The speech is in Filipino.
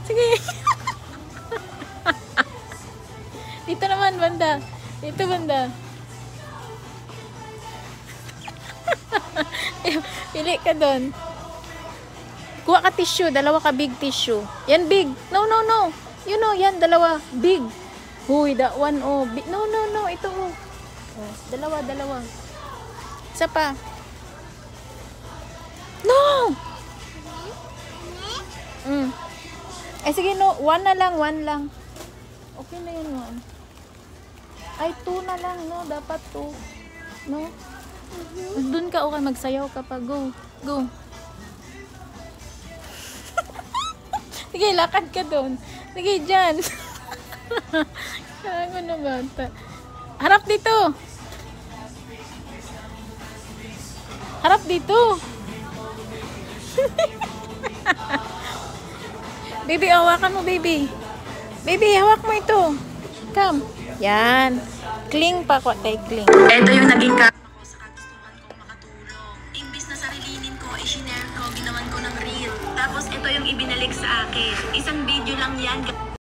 Sige. Dito naman, banda. Dito, banda. Pili ka doon. Kuha ka tissue. Dalawa ka big tissue. Yan, big. No, no, no. You know, yan, dalawa. Big. Huy, that one, oh. Big. No, no, no. Ito, oh. Oh, dalawa, dalawa. Isa pa. No! Eh, sige, no. One na lang, one lang. Okay na yun, one. Ay, two na lang, no? Dapat two. No? Doon ka, okay. Magsayaw ka pa. Go. Go. Sige, lakad ka doon. Sige, dyan. Kago na bata. Harap dito. Harap dito. Baby, hawakan mo, baby. Baby, hawak mo ito. Come. Yan. Cling pa ko, tay cling. Ito yung naging ko sa kagustuhan kong makatulong. Imbis na sarilinin ko, i-share ko, ginawan ko ng reel. Tapos ito yung ibinalik sa akin. Isang video lang yan.